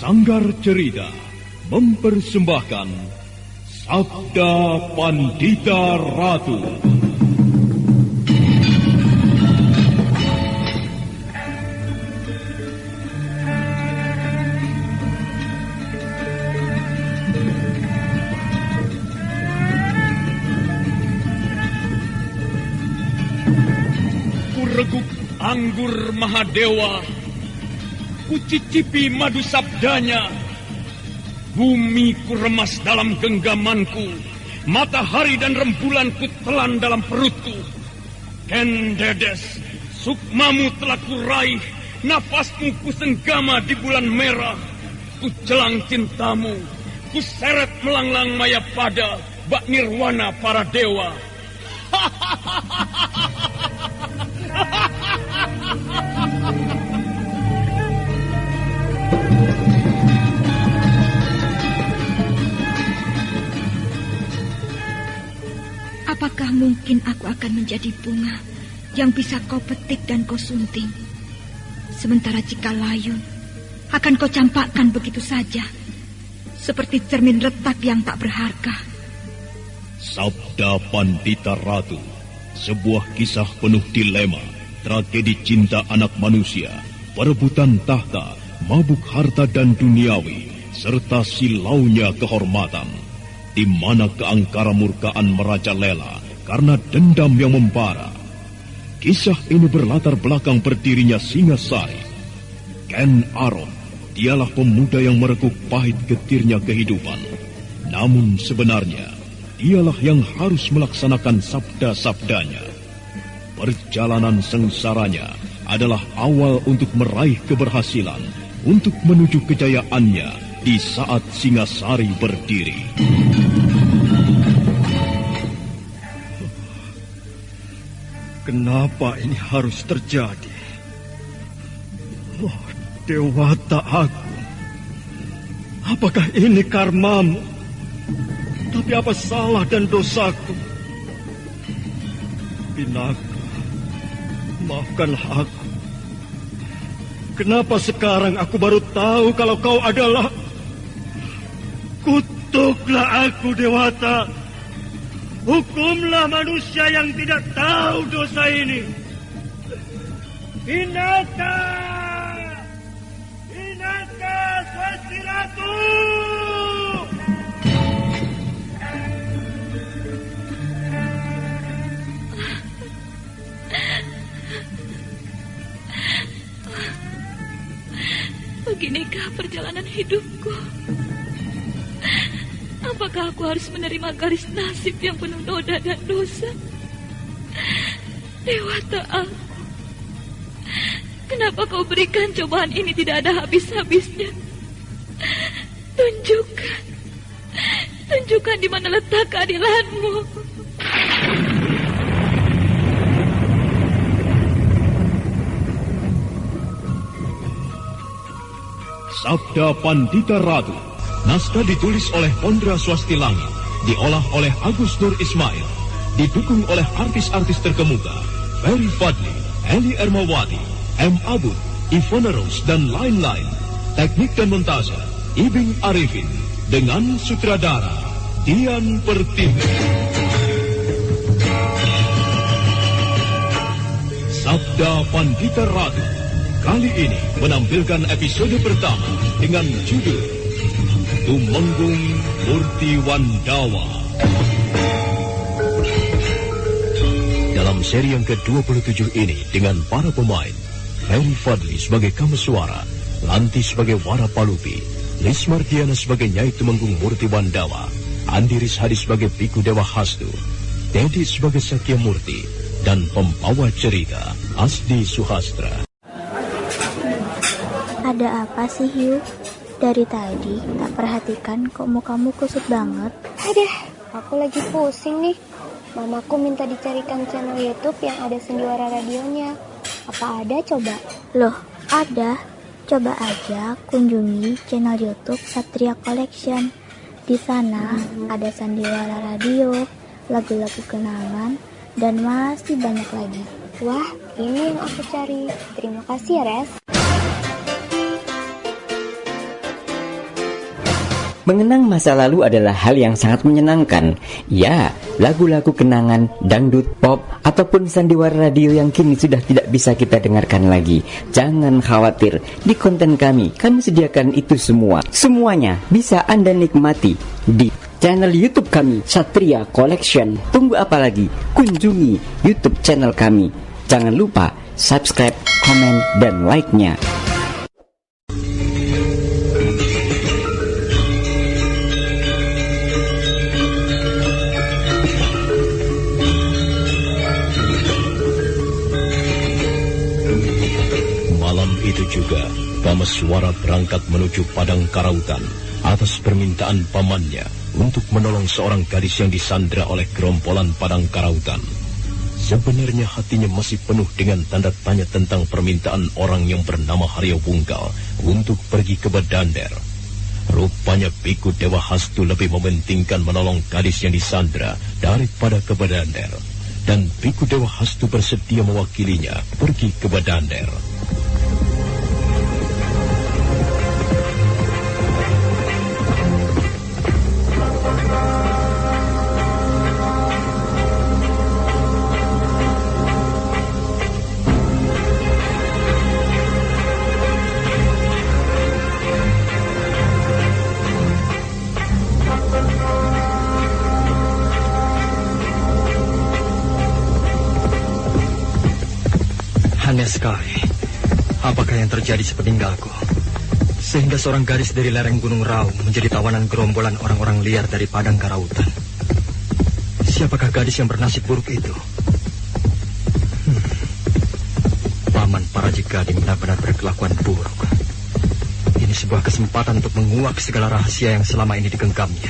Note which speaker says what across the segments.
Speaker 1: Sanggar Cerita mempersembahkan Sabda Pandita Ratu. Kureguk anggur Mahadewa, kucicipi madu sabdanya. Bumi kuremas dalam genggamanku, matahari dan rembulan kutelan dalam perutku. Ken Dedes, sukmamu telah kuraih, nafasmu kusenggama di bulan merah. Kujelang cintamu, kuseret melanglang maya pada bak nirwana para dewa.
Speaker 2: Apakah mungkin aku akan menjadi bunga yang bisa kau petik dan kau sunting? Sementara jika layu, akan kau campakkan begitu saja, seperti cermin retak yang tak berharga.
Speaker 1: Sabda Pandita Ratu, sebuah kisah penuh dilema, tragedi cinta anak manusia, perebutan tahta, mabuk harta dan duniawi, serta silaunya kehormatan. Di mana keangkara murkaan merajalela karena dendam yang membara. Kisah ini berlatar belakang berdirinya Singasari. Ken Arok, dialah pemuda yang merekuk pahit getirnya kehidupan. Namun sebenarnya, dialah yang harus melaksanakan sabda-sabdanya. Perjalanan sengsaranya adalah awal untuk meraih keberhasilan, untuk menuju kejayaannya di saat Singasari berdiri.
Speaker 3: Kenapa ini harus terjadi? Oh, Dewata Agung, apakah ini karmamu? Tapi apa salah dan dosaku? Pinaka, maafkanlah aku. Kenapa sekarang aku baru tahu kalau kau adalah... Kutuklah aku, Dewata. Hukumlah manusia yang tidak tahu dosa ini. Pinaka! Pinaka Swasti Ratu!
Speaker 2: Beginikah perjalanan hidupku? Apakah aku harus menerima garis nasib yang penuh noda dan dosa? Dewata aku, kenapa kau berikan cobaan ini tidak ada habis-habisnya? Tunjukkan di mana letak keadilanmu.
Speaker 1: Sabda Pandita Ratu. Naskah ditulis oleh Pondra Swasti Langit, diolah oleh Agus Nur Ismail, didukung oleh artis-artis terkemuka, Ferry Fadli, Eli Ermawati, M. Abud, Ivona Rose, dan lain-lain. Teknik dan montase, Ibing Arifin, dengan sutradara, Dian Pertiwi. Sabda Pandita Ratu, kali ini menampilkan episode pertama dengan judul Tumenggung Murti Wandawa. Dalam seri yang ke-27 ini dengan para pemain Ferry Fadli sebagai Kameswara, Lanti sebagai Wara Palupi, Lis Mardiana sebagai Nyai Tumenggung Murti Wandawa, Andi Rishadi sebagai Biku Dewa Hastu, Dedi sebagai Sakya Murti, dan pembawa cerita Asdi Suhastra.
Speaker 4: Ada apa sih, Hiu? Dari tadi tak perhatikan kok mukamu kusut banget.
Speaker 5: Aduh, aku lagi pusing nih. Mamaku minta dicarikan channel YouTube yang ada sendiwara radionya. Apa ada coba?
Speaker 4: Loh, ada. Coba aja kunjungi channel YouTube Satria Collection. Di sana ada sandiwara radio, lagu-lagu kenangan, dan masih banyak lagi.
Speaker 5: Wah, ini yang aku cari. Terima kasih ya, Res.
Speaker 6: Mengenang masa lalu adalah hal yang sangat menyenangkan. Ya, lagu-lagu kenangan, dangdut, pop, ataupun sandiwara radio yang kini sudah tidak bisa kita dengarkan lagi. Jangan khawatir, di konten kami sediakan itu semua. Semuanya bisa Anda nikmati di channel YouTube kami, Satria Collection. Tunggu apa lagi? Kunjungi YouTube channel kami. Jangan lupa subscribe, komen, dan like-nya.
Speaker 1: Itu juga, Kameswara berangkat menuju Padang Karautan atas permintaan pamannya untuk menolong seorang gadis yang disandra oleh gerombolan Padang Karautan. Sebenarnya hatinya masih penuh dengan tanda tanya tentang permintaan orang yang bernama Haryo Wunggal untuk pergi ke Bedander. Rupanya Biku Dewa Hastu lebih mementingkan menolong gadis yang disandra daripada ke Bedander. Dan Biku Dewa Hastu bersedia mewakilinya pergi ke Bedander.
Speaker 7: Aneh sekali. Apakah yang terjadi sepeninggalku? Sehingga seorang gadis dari lereng Gunung Raung menjadi tawanan gerombolan orang-orang liar dari Padang Karautan. Siapakah gadis yang bernasib buruk itu? Paman Parajikadi benar-benar berkelakuan buruk. Ini sebuah kesempatan untuk menguak segala rahasia yang selama ini digenggamnya.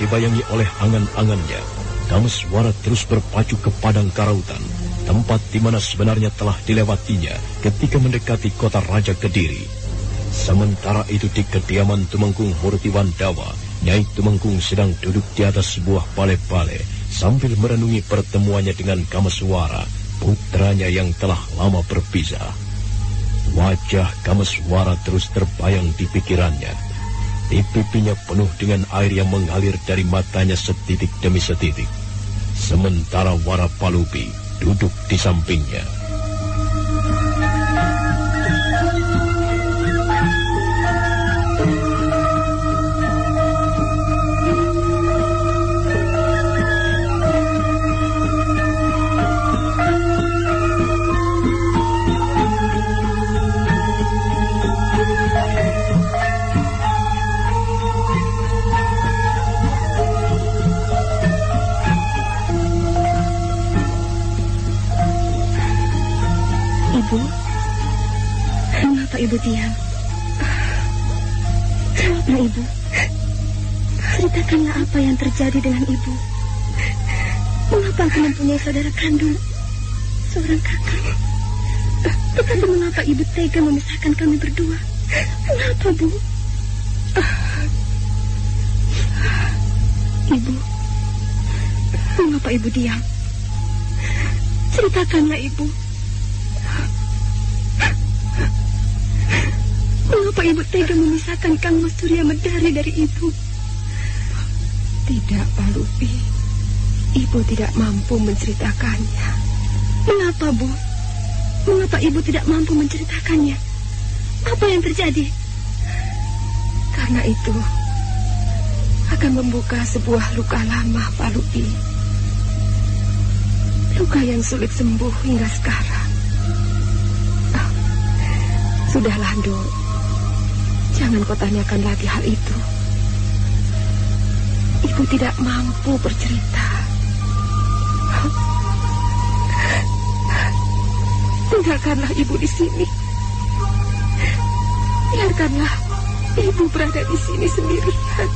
Speaker 1: Dibayangi oleh angan-angannya, Kameswara terus berpacu ke Padang Karautan, tempat di mana sebenarnya telah dilewatinya ketika mendekati kota Raja Kediri. Sementara itu di kediaman Tumengkung Murtiwandawa, Nyai Tumengkung sedang duduk di atas sebuah bale-bale sambil merenungi pertemuannya dengan Kameswara, putranya yang telah lama berpisah. Wajah Kameswara terus terbayang di pikirannya. Di pipinya penuh dengan air yang mengalir dari matanya setitik demi setitik. Sementara Warapalupi duduk di sampingnya.
Speaker 2: Mengapa Ibu diam? Jawablah Ibu. Ceritakanlah apa yang terjadi dengan Ibu. Mengapa aku mempunyai saudara kandung, seorang kakak? Tetapi mengapa Ibu tega memisahkan kami berdua? Mengapa, Bu? Ibu, mengapa Ibu diam? Ceritakanlah Ibu. Mengapa Ibu tega memisahkan Kang Mas Surya Medari dari Ibu?
Speaker 8: Tidak, Pak Lupi. Ibu tidak mampu menceritakannya.
Speaker 2: Mengapa, Bu? Mengapa Ibu tidak mampu menceritakannya? Apa yang terjadi?
Speaker 8: Karena itu akan membuka sebuah luka lama, Pak Lupi. Luka yang sulit sembuh hingga sekarang. Sudahlah, Nduk. Jangan kau tanyakan lagi hal itu. Ibu tidak mampu bercerita. tinggalkanlah ibu di sini. Biarkanlah ibu berada di sini sendirian.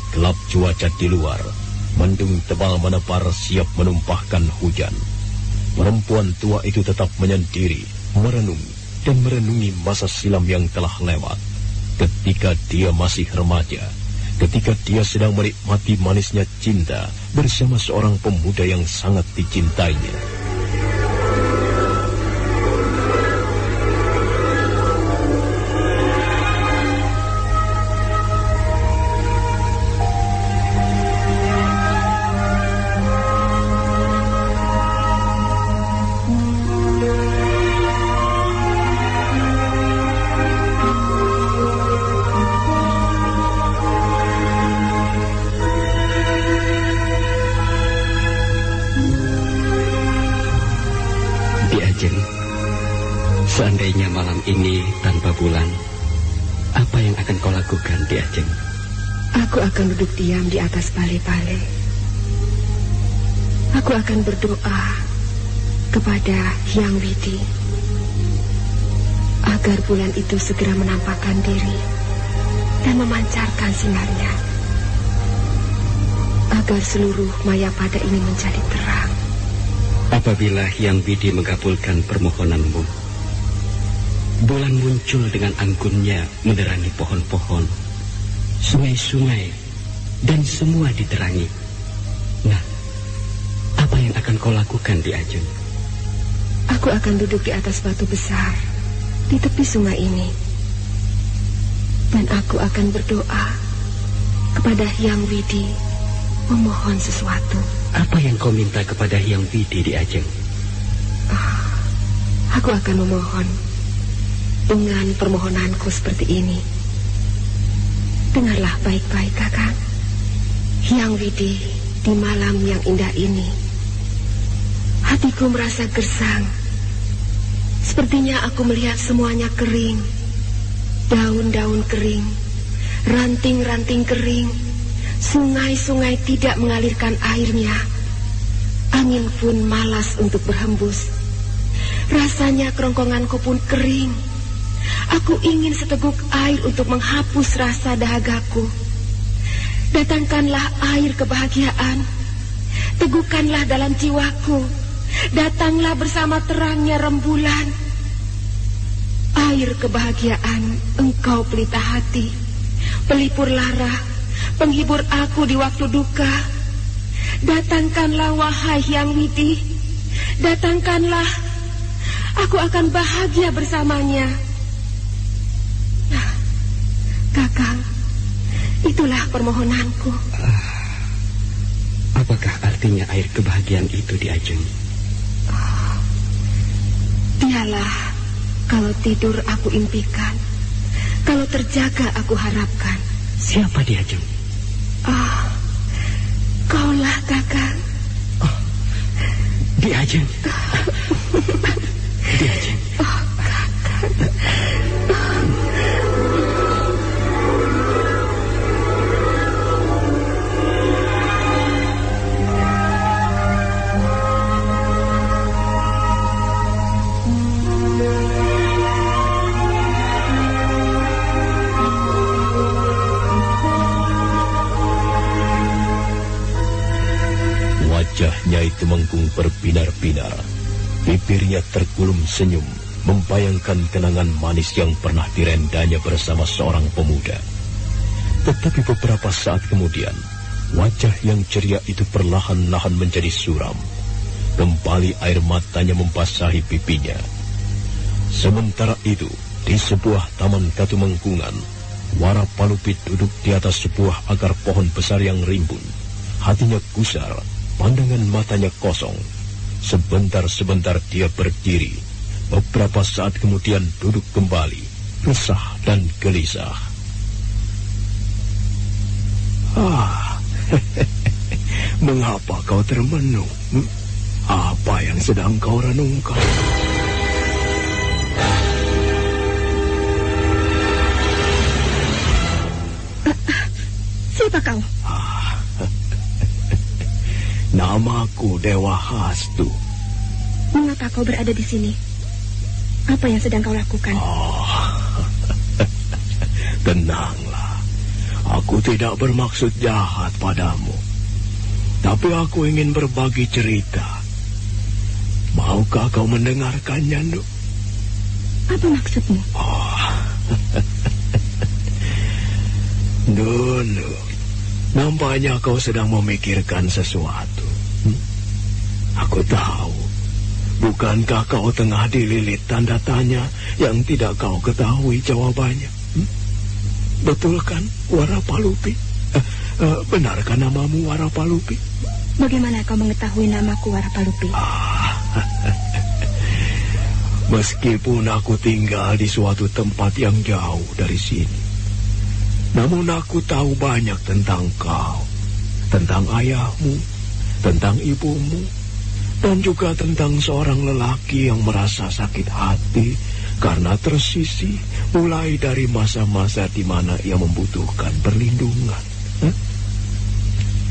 Speaker 1: Gelap cuaca di luar, mendung tebal menepar siap menumpahkan hujan. Perempuan tua itu tetap menyendiri, merenung dan merenungi masa silam yang telah lewat. Ketika dia masih remaja, ketika dia sedang menikmati manisnya cinta bersama seorang pemuda yang sangat dicintainya.
Speaker 6: Seandainya malam ini tanpa bulan, apa yang akan kau lakukan, Di Ajeng?
Speaker 8: Aku akan duduk diam di atas bale-bale. Aku akan berdoa kepada Hyang Widi agar bulan itu segera menampakkan diri dan memancarkan sinarnya, agar seluruh Mayapada ini menjadi terang.
Speaker 6: Apabila Hyang Widi mengabulkan permohonanmu, bulan muncul dengan anggunnya menerangi pohon-pohon, sungai-sungai, dan semua diterangi. Nah, apa yang akan kau lakukan, Di Ajeng?
Speaker 8: Aku akan duduk di atas batu besar di tepi sungai ini, dan aku akan berdoa kepada Hyang Widi memohon sesuatu.
Speaker 6: Apa yang kau minta kepada Hyang Widi, Di Ajeng?
Speaker 8: Aku akan memohon dengan permohonanku seperti ini. Dengarlah baik-baik, Kakang. Hyang Widi, di malam yang indah ini, hatiku merasa gersang. Sepertinya aku melihat semuanya kering. Daun-daun kering, ranting-ranting kering, sungai-sungai tidak mengalirkan airnya. Angin pun malas untuk berhembus. Rasanya kerongkonganku pun kering. Aku ingin seteguk air untuk menghapus rasa dahagaku. Datangkanlah air kebahagiaan. Teguhkanlah dalam jiwaku. Datanglah bersama terangnya rembulan. Air kebahagiaan, engkau pelita hati, pelipur lara, penghibur aku di waktu duka. Datangkanlah wahai Hyang Widi. Datangkanlah. Aku akan bahagia bersamanya. Kakang, itulah permohonanku.
Speaker 6: Apakah artinya air kebahagiaan itu, Di Ajeng?
Speaker 8: Dialah kalau tidur aku impikan, kalau terjaga aku harapkan.
Speaker 6: Siapa, Di Ajeng?
Speaker 8: Kaulah, Kakang.
Speaker 6: Di Ajeng. Di Ajeng.
Speaker 8: Kakang.
Speaker 1: Wajahnya itu mengkung berbinar-binar, bibirnya tergulung senyum, membayangkan kenangan manis yang pernah direndanya bersama seorang pemuda. Tetapi beberapa saat kemudian, wajah yang ceria itu perlahan-lahan menjadi suram. Kembali air matanya membasahi pipinya. Sementara itu, di sebuah taman Katumengkungan, Warapalupi duduk di atas sebuah akar pohon besar yang rimbun. Hatinya gusar, pandangan matanya kosong. Sebentar-sebentar dia berdiri. Beberapa saat kemudian duduk kembali, resah dan gelisah.
Speaker 9: Mengapa kau termenung? Apa yang sedang kau renungkan?
Speaker 8: Siapa kau?
Speaker 9: Namaku Dewa Hastu.
Speaker 8: Mengapa kau berada di sini? Apa yang sedang kau lakukan?
Speaker 9: Tenanglah. Aku tidak bermaksud jahat padamu. Tapi aku ingin berbagi cerita. Maukah kau mendengarkannya, Nuk?
Speaker 8: Apa maksudmu?
Speaker 9: Dulu, nampaknya kau sedang memikirkan sesuatu. Aku tahu. Bukankah kau tengah dililit tanda tanya yang tidak kau ketahui jawabannya? Betul kan, Warapalupi? Benarkah namamu Warapalupi?
Speaker 8: Bagaimana kau mengetahui namaku Warapalupi?
Speaker 9: Meskipun aku tinggal di suatu tempat yang jauh dari sini, namun aku tahu banyak tentang kau, tentang ayahmu, tentang ibumu, dan juga tentang seorang lelaki yang merasa sakit hati karena tersisih mulai dari masa-masa di mana ia membutuhkan perlindungan.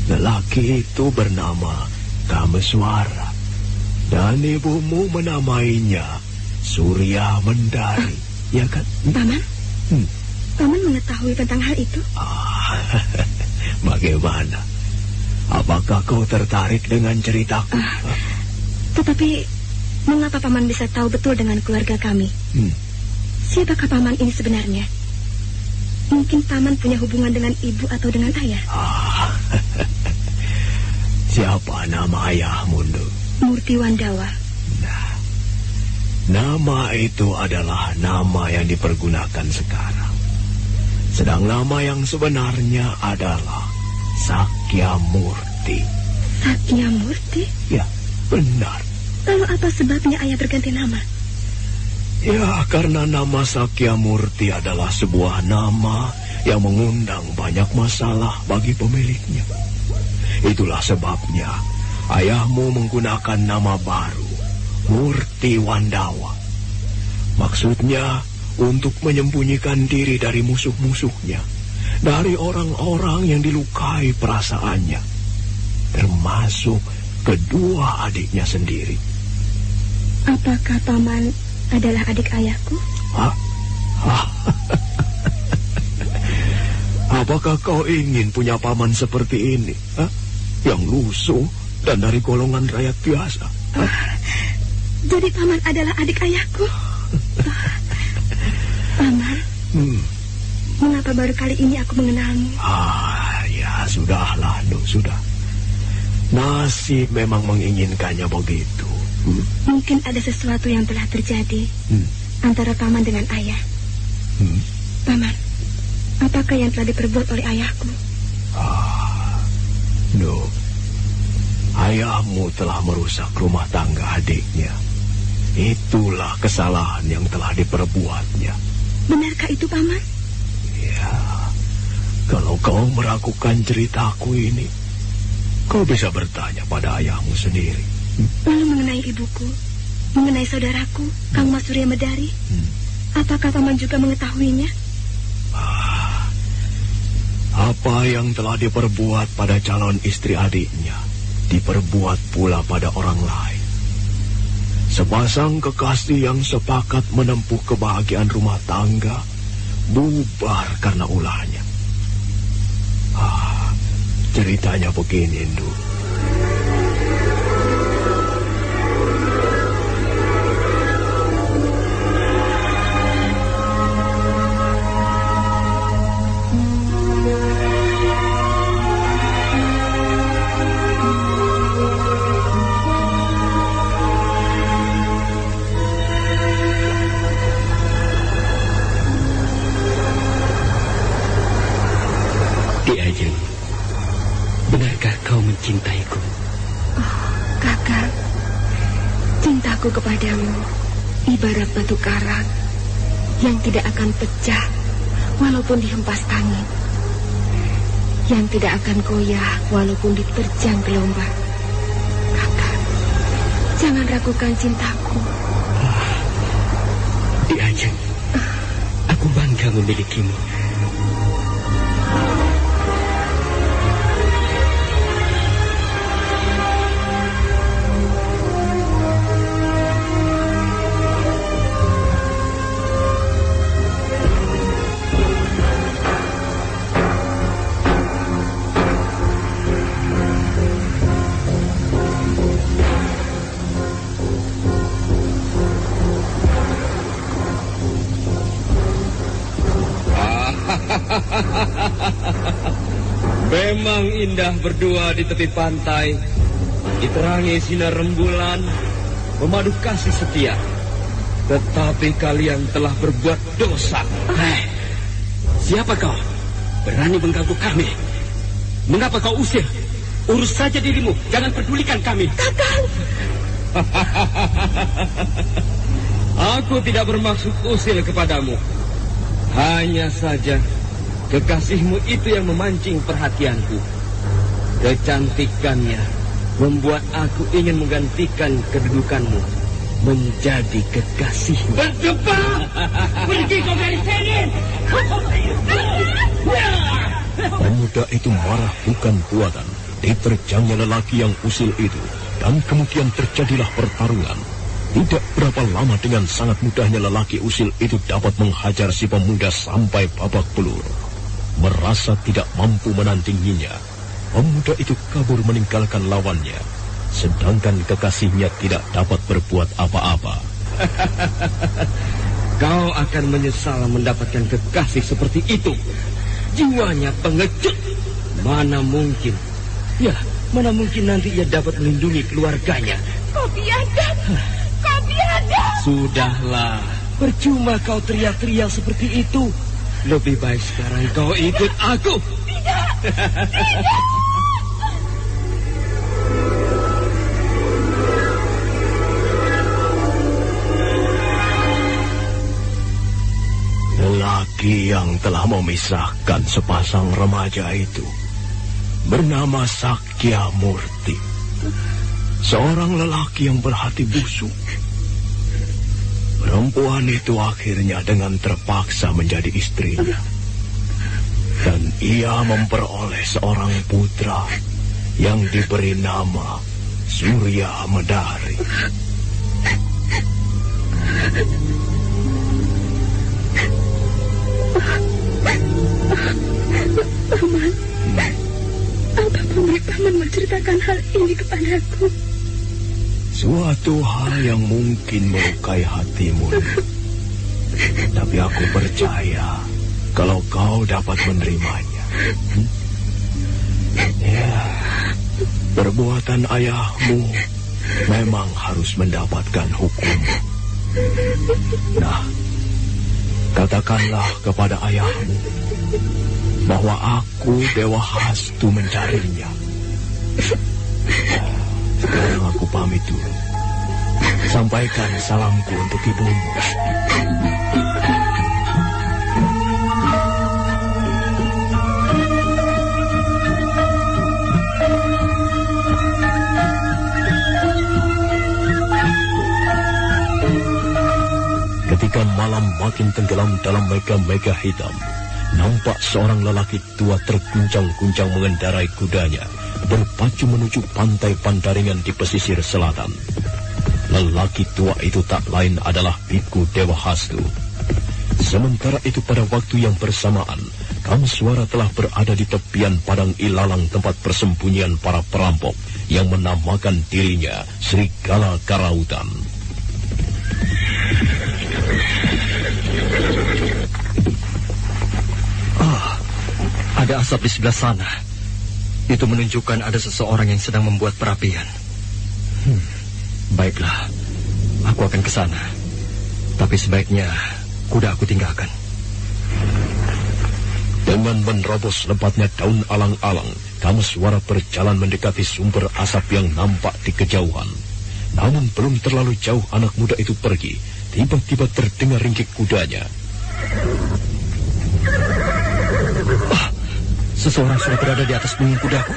Speaker 9: Lelaki itu bernama Kameswara, dan ibumu menamainya Surya Mendari, ya kan?
Speaker 8: Paman? Paman mengetahui tentang hal itu?
Speaker 9: Bagaimana? Apakah kau tertarik dengan ceritaku?
Speaker 8: Tetapi mengapa Paman bisa tahu betul dengan keluarga kami? Siapakah Paman ini sebenarnya? Mungkin Paman punya hubungan dengan ibu atau dengan ayah?
Speaker 9: Siapa nama ayahmu, Nduk?
Speaker 8: Murti Wandawa.
Speaker 9: Nah, nama itu adalah nama yang dipergunakan sekarang. Sedang nama yang sebenarnya adalah Sakyamurti.
Speaker 8: Sakyamurti?
Speaker 9: Ya, benar.
Speaker 8: Lalu apa sebabnya ayah berganti nama?
Speaker 9: Ya, karena nama Sakyamurti adalah sebuah nama yang mengundang banyak masalah bagi pemiliknya. Itulah sebabnya ayahmu menggunakan nama baru, Murti Wandawa. Maksudnya untuk menyembunyikan diri dari musuh-musuhnya, dari orang-orang yang dilukai perasaannya, termasuk kedua adiknya sendiri.
Speaker 8: Apakah Paman adalah adik ayahku?
Speaker 9: Apakah kau ingin punya paman seperti ini? Yang lusuh dan dari golongan rakyat biasa?
Speaker 8: Jadi Paman adalah adik ayahku? Paman, mengapa baru kali ini aku mengenalmu?
Speaker 9: Ya sudahlah, Nuk, sudah. Nasib memang menginginkannya begitu.
Speaker 8: Mungkin ada sesuatu yang telah terjadi antara Paman dengan ayah. Paman, apakah yang telah diperbuat oleh ayahku?
Speaker 9: Nuk, ayahmu telah merusak rumah tangga adiknya. Itulah kesalahan yang telah diperbuatnya.
Speaker 8: Benarkah itu, Paman?
Speaker 9: Ya, kalau kau meragukan ceritaku ini, kau bisa bertanya pada ayahmu sendiri.
Speaker 8: Lalu mengenai ibuku, mengenai saudaraku, Kang Mas Surya Medari, apakah Paman juga mengetahuinya?
Speaker 9: Apa yang telah diperbuat pada calon istri adiknya, diperbuat pula pada orang lain. Sepasang kekasih yang sepakat menempuh kebahagiaan rumah tangga, bubar karena ulahnya. Ceritanya begini, Nduk.
Speaker 8: padamu ibarat batu karang yang tidak akan pecah walaupun dihempas angin, yang tidak akan goyah walaupun diterjang gelombang. Kakak, jangan ragukan cintaku.
Speaker 9: Di Ajeng, aku bangga memilikimu.
Speaker 10: Memang indah berdua di tepi pantai, diterangi sinar rembulan, memadu kasih setia. Tetapi kalian telah berbuat dosa.
Speaker 9: Hei, siapa kau? Berani mengganggu kami? Mengapa kau usir? Urus saja dirimu, jangan pedulikan kami.
Speaker 8: Kakang!
Speaker 10: Aku tidak bermaksud usir kepadamu. Hanya saja kekasihmu itu yang memancing perhatianku. Kecantikannya membuat aku ingin menggantikan kedudukanmu menjadi kekasihmu.
Speaker 9: Berdebat! Pergi kau dari sini!
Speaker 1: Pemuda itu marah bukan buatan. Diterjangnya lelaki yang usil itu, dan kemudian terjadilah pertarungan. Tidak berapa lama dengan sangat mudahnya lelaki usil itu dapat menghajar si pemuda sampai babak belur. Merasa tidak mampu menandinginya, pemuda itu kabur meninggalkan lawannya, sedangkan kekasihnya tidak dapat berbuat apa-apa.
Speaker 10: Kau akan menyesal mendapatkan kekasih seperti itu. Jiwanya pengecut. Mana mungkin? Ya, mana mungkin nanti ia dapat melindungi keluarganya.
Speaker 8: Kau biadab! Kau biadab!
Speaker 10: Sudahlah, percuma kau teriak-teriak seperti itu. Lebih baik sekarang kau ikut aku.
Speaker 8: Tidak! Tidak!
Speaker 9: Lelaki yang telah memisahkan sepasang remaja itu bernama Sakya Murti. Seorang lelaki yang berhati busuk. Perempuan itu akhirnya dengan terpaksa menjadi istrinya. Dan ia memperoleh seorang putra yang diberi nama Surya Medari.
Speaker 8: Paman, apa pemilik paman menceritakan hal ini kepadaku?
Speaker 9: Suatu hal yang mungkin melukai hatimu. Tapi aku percaya kalau kau dapat menerimanya. Ya, perbuatan ayahmu memang harus mendapatkan hukum. Nah, katakanlah kepada ayahmu bahwa aku Dewa Hastu mencarinya. Sekarang aku pamit dulu. Sampaikan salamku untuk ibumu.
Speaker 1: Ketika malam makin tenggelam dalam mega-mega hitam, nampak seorang lelaki tua terguncang-guncang mengendarai kudanya, berpacu menuju pantai Pandaringan di pesisir selatan. Lelaki tua itu tak lain adalah Biku Dewa Hastu. Sementara itu pada waktu yang bersamaan, Kamswara telah berada di tepian padang ilalang tempat persembunyian para perampok yang menamakan dirinya Serigala Karautan.
Speaker 7: Ada asap di sebelah sana. Itu menunjukkan ada seseorang yang sedang membuat perapian. Baiklah, aku akan ke sana. Tapi sebaiknya kuda aku tinggalkan.
Speaker 1: Dengan menerobos lebatnya daun alang-alang, Kamswara berjalan mendekati sumber asap yang nampak di kejauhan. Namun belum terlalu jauh anak muda itu pergi, tiba-tiba terdengar ringkik kudanya.
Speaker 7: Seseorang sudah berada di atas punggung kudaku.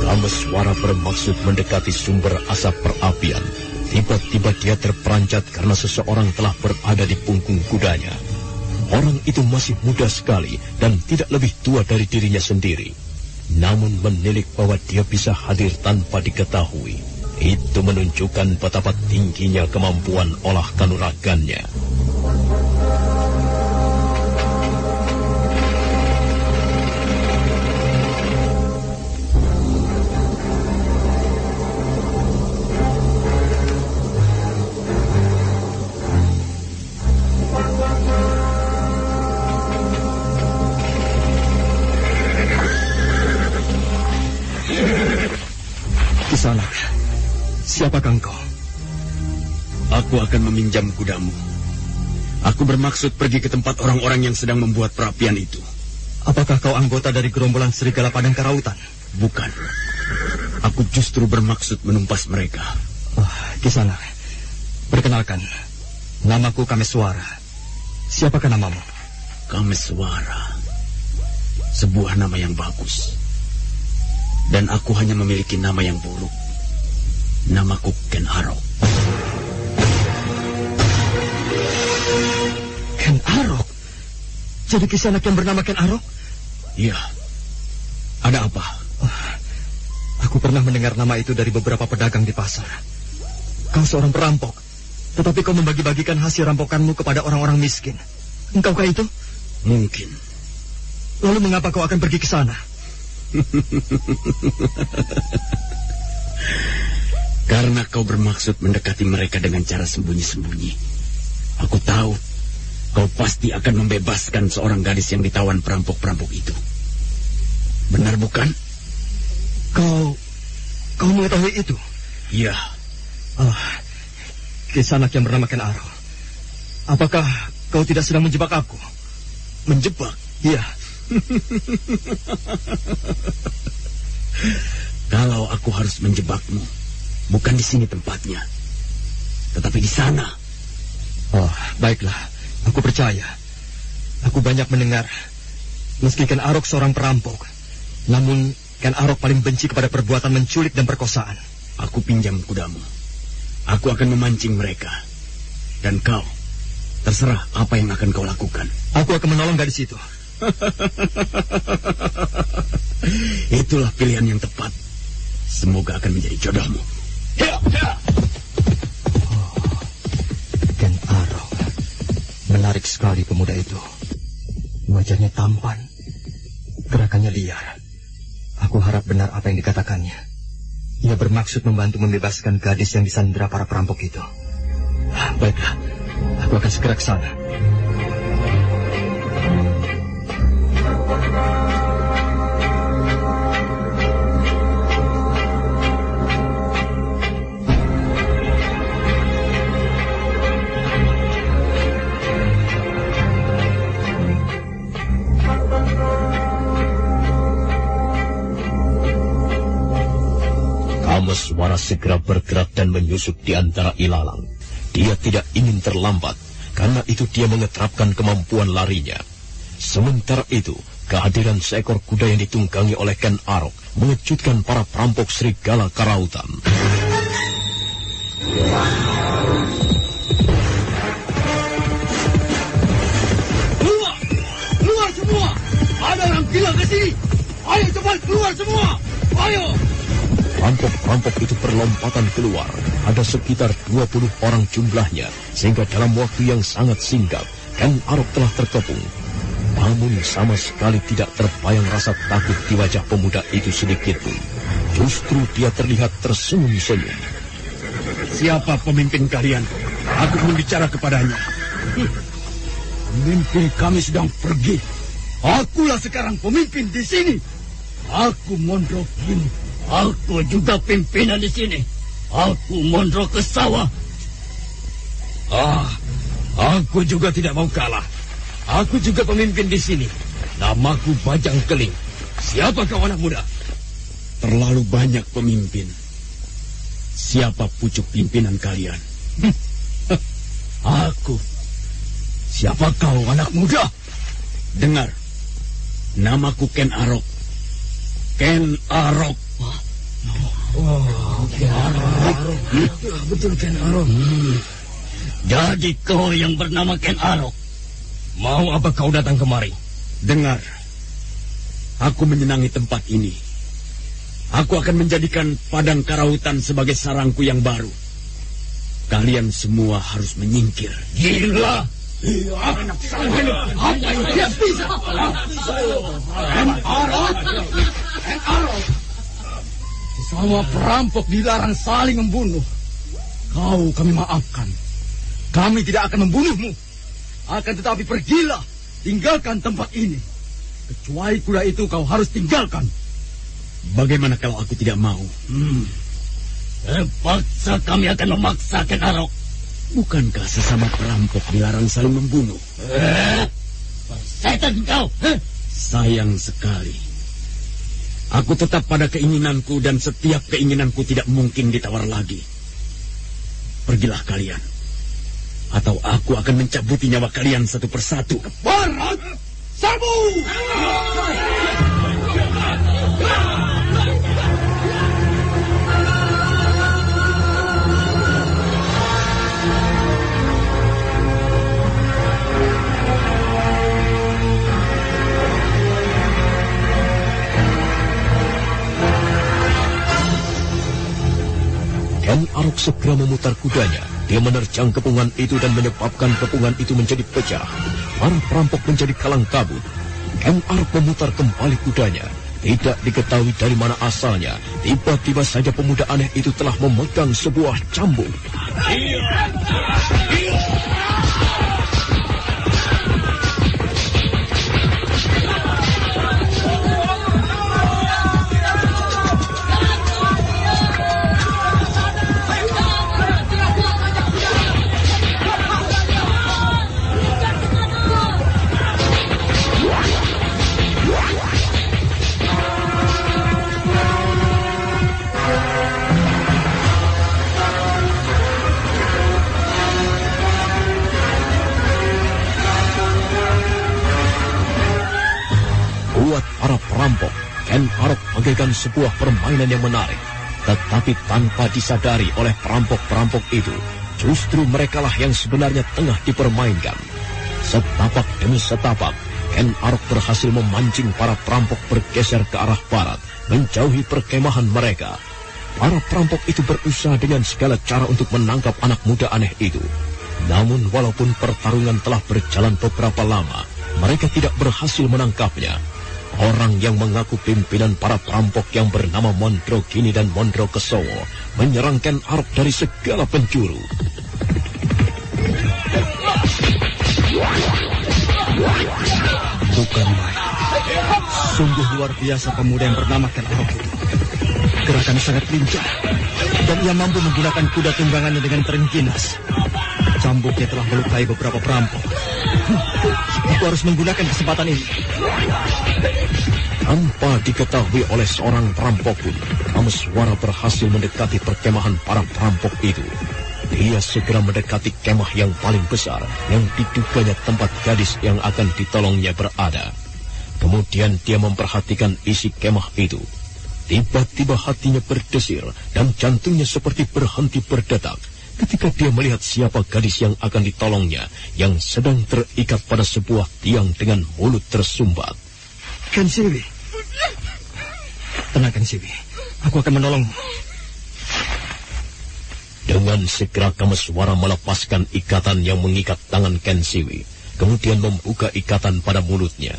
Speaker 1: Kameswara bermaksud mendekati sumber asap perapian. Tiba-tiba dia terperanjat karena seseorang telah berada di punggung kudanya. Orang itu masih muda sekali dan tidak lebih tua dari dirinya sendiri. Namun menilik bahwa dia bisa hadir tanpa diketahui. Itu menunjukkan betapa tingginya kemampuan olah kanuragannya.
Speaker 7: Kisanak, siapakah engkau?
Speaker 10: Aku akan meminjam kudamu. Aku bermaksud pergi ke tempat orang-orang yang sedang membuat perapian itu.
Speaker 7: Apakah kau anggota dari gerombolan Serigala Padang Karautan?
Speaker 10: Bukan. Aku justru bermaksud menumpas mereka.
Speaker 7: Kisanak, perkenalkan, namaku Kameswara. Siapakah namamu?
Speaker 10: Kameswara. Sebuah nama yang bagus. Dan aku hanya memiliki nama yang buruk. Namaku Ken Arok.
Speaker 7: Ken Arok? Jadi Kisanak yang bernama Ken Arok?
Speaker 10: Iya. Ada apa?
Speaker 7: Aku pernah mendengar nama itu dari beberapa pedagang di pasar. Kau seorang perampok, tetapi kau membagi-bagikan hasil rampokanmu kepada orang-orang miskin. Engkaukah itu?
Speaker 10: Mungkin.
Speaker 7: Lalu mengapa kau akan pergi ke sana?
Speaker 10: Karena kau bermaksud mendekati mereka dengan cara sembunyi-sembunyi. Aku tahu kau pasti akan membebaskan seorang gadis yang ditawan perampok-perampok itu. Benar bukan?
Speaker 7: Kau mengetahui itu?
Speaker 10: Iya.
Speaker 7: Kisanak yang bernama Ken Arok. Apakah kau tidak sedang menjebak aku?
Speaker 10: Menjebak?
Speaker 7: Iya.
Speaker 10: Kalau aku harus menjebakmu, bukan di sini tempatnya, tetapi di sana.
Speaker 7: Baiklah, aku percaya. Aku banyak mendengar, meski Ken Arok seorang perampok, namun Ken Arok paling benci kepada perbuatan menculik dan perkosaan.
Speaker 10: Aku pinjam kudamu. Aku akan memancing mereka. Dan kau, terserah apa yang akan kau lakukan.
Speaker 7: Aku akan menolong gadis itu.
Speaker 10: Itulah pilihan yang tepat. Semoga akan menjadi jodohmu.
Speaker 7: Ken Arok. Menarik sekali pemuda itu. Wajahnya tampan. Gerakannya liar. Aku harap benar apa yang dikatakannya. Ia bermaksud membantu membebaskan gadis yang disandera para perampok itu. Baiklah, aku akan segera ke sana.
Speaker 1: Kameswara segera bergerak dan menyusup di antara ilalang. Dia tidak ingin terlambat, karena itu dia mengeterapkan kemampuan larinya. Sementara itu, kehadiran seekor kuda yang ditunggangi oleh Ken Arok mengejutkan para perampok Serigala Karautan.
Speaker 3: Keluar semua! Ada orang gila ke sini! Ayo cepat keluar semua! Ayo!
Speaker 1: Perampok-perampok itu berlompatan keluar. Ada sekitar 20 orang jumlahnya, sehingga dalam waktu yang sangat singkat, Ken Arok telah terkepung. Namun sama sekali tidak terbayang rasa takut di wajah pemuda itu sedikit pun. Justru dia terlihat tersenyum-senyum.
Speaker 3: Siapa pemimpin kalian? Aku ingin bicara kepadanya.
Speaker 9: Pemimpin kami sedang pergi.
Speaker 10: Akulah sekarang pemimpin di sini. Aku mondro gini. Aku juga pimpinan di sini. Aku mondro ke sawah. Aku juga tidak mau kalah. Aku juga pemimpin di sini. Namaku Bajang Keling. Siapa kau anak muda? Terlalu banyak pemimpin. Siapa pucuk pimpinan kalian? Aku. Siapa kau anak muda? Dengar. Namaku Ken Arok. Ken Arok. Ken Arok. Betul Ken Arok. Jadi kau yang bernama Ken Arok. Mau apa kau datang kemari? Dengar. Aku menyenangi tempat ini. Aku akan menjadikan Padang Karautan sebagai sarangku yang baru. Kalian semua harus menyingkir. Gila! Apa yang dia bisa? Ken Arok! Ken Arok! Sesama perampok dilarang saling membunuh. Kau kami maafkan. Kami tidak akan membunuhmu. Akan tetapi pergilah. Tinggalkan tempat ini. Kecuali kuda itu kau harus tinggalkan. Bagaimana kalau aku tidak mau? Terpaksa kami akan memaksakan Arok. Bukankah sesama perampok dilarang saling membunuh? Setan kau! Sayang sekali. Aku tetap pada keinginanku dan setiap keinginanku tidak mungkin ditawar lagi. Pergilah kalian. Atau aku akan mencabuti nyawa kalian satu persatu. Barat! Serbu!
Speaker 1: Ken Arok segera memutar kudanya. Dia menerjang kepungan itu dan menyebabkan kepungan itu menjadi pecah. Para perampok menjadi kalang kabut. Ken Arok memutar kembali kudanya. Tidak diketahui dari mana asalnya. Tiba-tiba saja pemuda aneh itu telah memegang sebuah cambuk. Buat para perampok, Ken Arok bagaikan sebuah permainan yang menarik. Tetapi tanpa disadari oleh perampok-perampok itu, justru merekalah yang sebenarnya tengah dipermainkan. Setapak demi setapak, Ken Arok berhasil memancing para perampok bergeser ke arah barat, menjauhi perkemahan mereka. Para perampok itu berusaha dengan segala cara untuk menangkap anak muda aneh itu. Namun walaupun pertarungan telah berjalan beberapa lama, mereka tidak berhasil menangkapnya. Orang yang mengaku pimpinan para perampok yang bernama Mondro Gini dan Mondro Kesowo menyerang Ken Arok dari segala penjuru.
Speaker 7: Bukan main. Sungguh luar biasa pemuda yang bernama Ken Arok itu. Gerakannya sangat lincah. Dan ia mampu menggunakan kuda tunggangannya dengan terengginas. Cambuknya telah melukai beberapa perampok. Aku harus menggunakan kesempatan ini.
Speaker 1: Tanpa diketahui oleh seorang perampok pun, Kameswara berhasil mendekati perkemahan para perampok itu. Dia segera mendekati kemah yang paling besar yang diduganya tempat gadis yang akan ditolongnya berada. Kemudian dia memperhatikan isi kemah itu. Tiba-tiba hatinya berdesir dan jantungnya seperti berhenti berdetak ketika dia melihat siapa gadis yang akan ditolongnya yang sedang terikat pada sebuah tiang dengan mulut tersumbat.
Speaker 7: Ken Siwi. Tenang Ken Siwi. Aku akan menolongmu.
Speaker 1: Dengan segera Kameswara melepaskan ikatan yang mengikat tangan Ken Siwi, kemudian membuka ikatan pada mulutnya.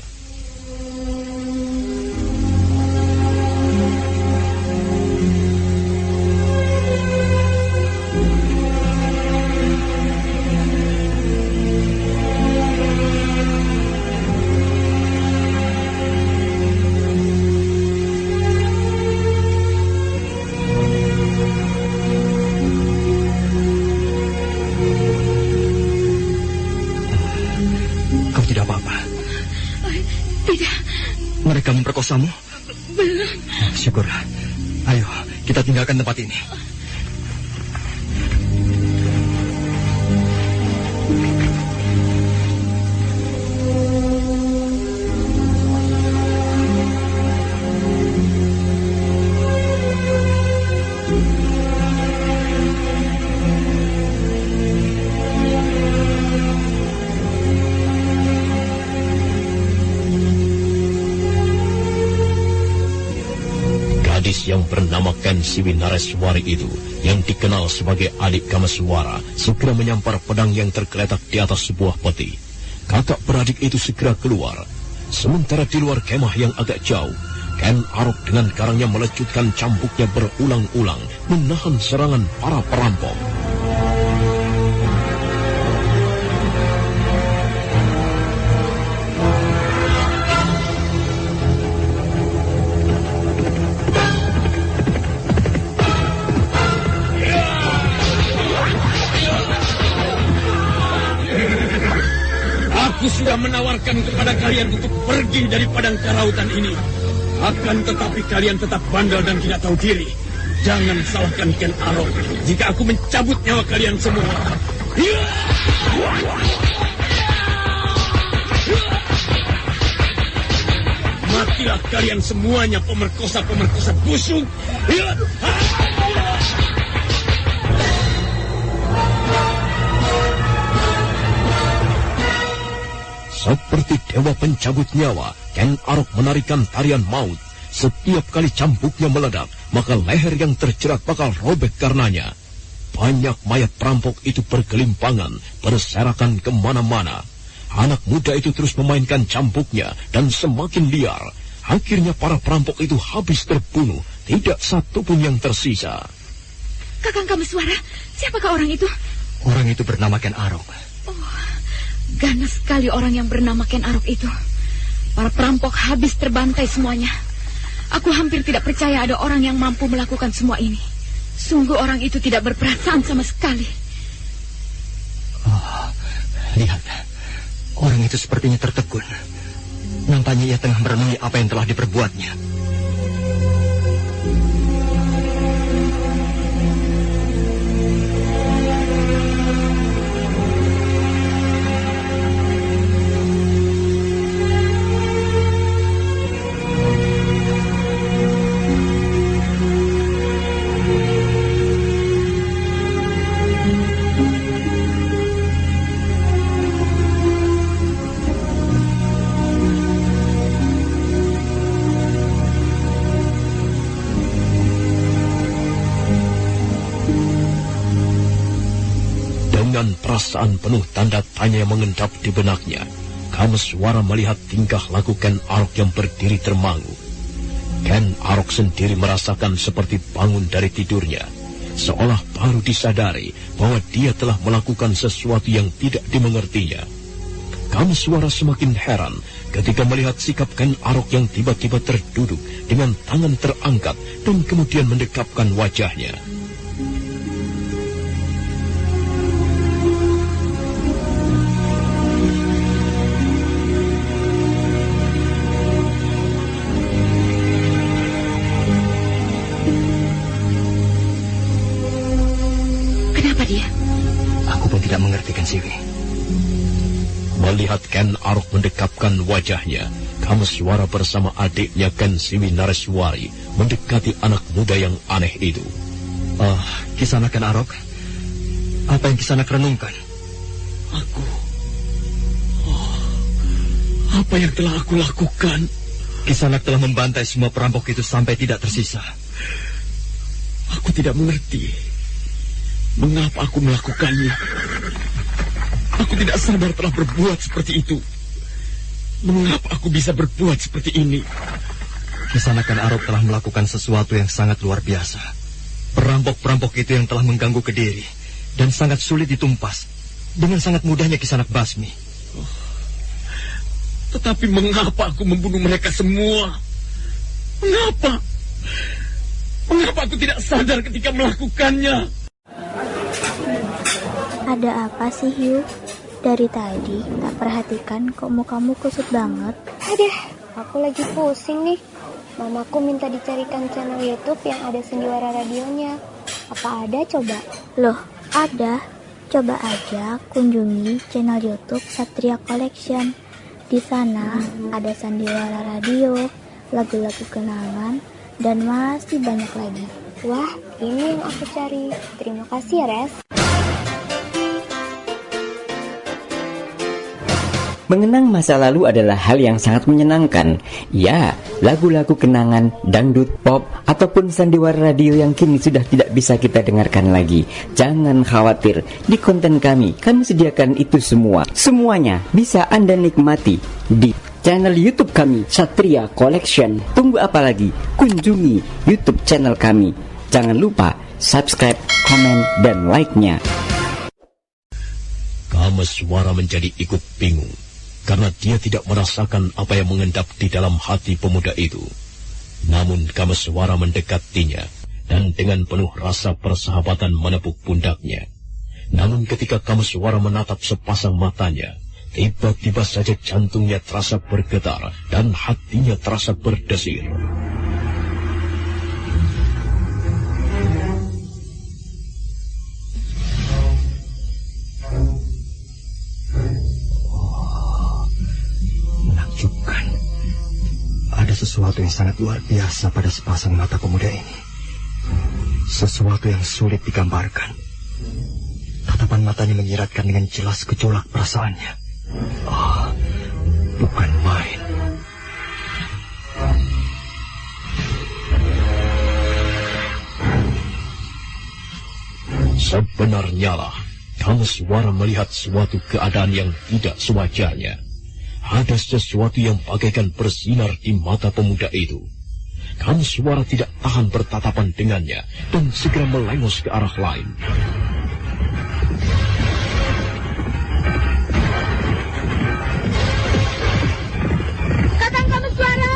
Speaker 7: puasamu?
Speaker 2: Belum.
Speaker 7: Syukurlah. Ayo, kita tinggalkan tempat ini.
Speaker 1: Yang bernama Ken Siwi Nareswari itu, yang dikenal sebagai adik Kameswara, segera menyampar pedang yang tergeletak di atas sebuah peti. Kakak beradik itu segera keluar. Sementara di luar kemah yang agak jauh, Ken Arok dengan karangnya melecutkan cambuknya berulang-ulang, menahan serangan para perampok.
Speaker 10: Aku sudah menawarkan kepada kalian untuk pergi dari padang karautan ini. Akan tetapi kalian tetap bandel dan tidak tahu diri. Jangan salahkan Ken Arok jika aku mencabut nyawa kalian semua. Matilah kalian semuanya, pemerkosa-pemerkosa busuk.
Speaker 1: Seperti dewa pencabut nyawa, Ken Arok menarikan tarian maut. Setiap kali cambuknya meledak, maka leher yang terjerat bakal robek karenanya. Banyak mayat perampok itu bergelimpangan, berserakan kemana-mana. Anak muda itu terus memainkan cambuknya dan semakin liar. Akhirnya para perampok itu habis terbunuh, tidak satu pun yang tersisa.
Speaker 2: Kakang Kameswara, siapakah orang itu?
Speaker 7: Orang itu bernama Ken Arok.
Speaker 2: Ganas sekali orang yang bernama Ken Arok itu. Para perampok habis terbantai semuanya. Aku hampir tidak percaya ada orang yang mampu melakukan semua ini. Sungguh orang itu tidak berperasaan sama sekali.
Speaker 7: Lihat, orang itu sepertinya tertegun. Nampaknya ia tengah merenungi apa yang telah diperbuatnya.
Speaker 1: Dengan perasaan penuh tanda tanya yang mengendap di benaknya, Kameswara melihat tingkah laku Ken Arok yang berdiri termangu. Ken Arok sendiri merasakan seperti bangun dari tidurnya, seolah baru disadari bahwa dia telah melakukan sesuatu yang tidak dimengertinya. Kameswara semakin heran ketika melihat sikap Ken Arok yang tiba-tiba terduduk dengan tangan terangkat dan kemudian mendekapkan wajahnya.
Speaker 7: Tidak mengerti, Ken Siwi.
Speaker 1: Melihat Ken Arok mendekapkan wajahnya, Kameswara bersama adiknya Ken Siwi Nareswari mendekati anak muda yang aneh itu.
Speaker 7: Kisanak Ken Arok, apa yang Kisanak renungkan?
Speaker 10: Apa yang telah aku lakukan?
Speaker 7: Kisanak telah membantai semua perampok itu sampai tidak tersisa.
Speaker 10: Aku tidak mengerti. Mengapa aku melakukannya? Aku tidak sadar telah berbuat seperti itu. Mengapa aku bisa berbuat seperti ini?
Speaker 7: Kisanak Ken Arok telah melakukan sesuatu yang sangat luar biasa. Perampok-perampok itu yang telah mengganggu Kediri dan sangat sulit ditumpas. Dengan sangat mudahnya Kisanak basmi.
Speaker 10: Tetapi mengapa aku membunuh mereka semua? Mengapa? Mengapa aku tidak sadar ketika melakukannya?
Speaker 4: Ada apa sih, Hiu? Dari tadi tak perhatikan kok mukamu kusut banget.
Speaker 5: Papaku lagi pusing nih. Mamaku minta dicarikan channel YouTube yang ada Sendiwara radionya. Apa ada coba?
Speaker 4: Loh, ada. Coba aja kunjungi channel YouTube Satria Collection. Di sana ada Sandiwara Radio, lagu-lagu kenangan, dan masih banyak lagi.
Speaker 5: Wah, ini yang aku cari. Terima kasih ya, Res.
Speaker 6: Mengenang masa lalu adalah hal yang sangat menyenangkan. Ya, lagu-lagu kenangan, dangdut, pop, ataupun sandiwara radio yang kini sudah tidak bisa kita dengarkan lagi. Jangan khawatir, di konten kami sediakan itu semua. Semuanya bisa Anda nikmati di channel YouTube kami, Satria Collection. Tunggu apa lagi? Kunjungi YouTube channel kami. Jangan lupa subscribe, komen, dan like-nya.
Speaker 1: Kameswara menjadi ikut bingung karena dia tidak merasakan apa yang mengendap di dalam hati pemuda itu. Namun Kameswara mendekatinya dan dengan penuh rasa persahabatan menepuk pundaknya. Namun ketika Kameswara menatap sepasang matanya, tiba-tiba saja jantungnya terasa bergetar dan hatinya terasa berdesir.
Speaker 7: Menakjubkan. Ada sesuatu yang sangat luar biasa pada sepasang mata pemuda ini. Sesuatu yang sulit digambarkan. Tatapan matanya menyiratkan dengan jelas gejolak perasaannya. Bukan main.
Speaker 1: Sebenarnya lah, Kameswara melihat suatu keadaan yang tidak sewajarnya. Ada sesuatu yang bagaikan bersinar di mata pemuda itu. Kameswara tidak tahan bertatapan dengannya dan segera melengos ke arah lain.
Speaker 2: Kakang Kameswara,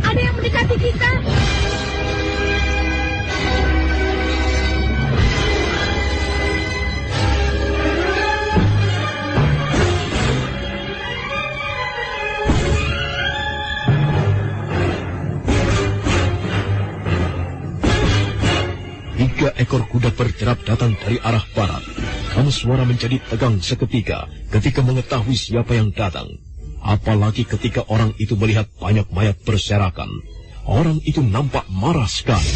Speaker 2: ada yang mendekati kita.
Speaker 1: Tiga ekor kuda berderap datang dari arah barat. Kameswara menjadi tegang seketika ketika mengetahui siapa yang datang. Apalagi ketika orang itu melihat banyak mayat berserakan. Orang itu nampak marah sekali.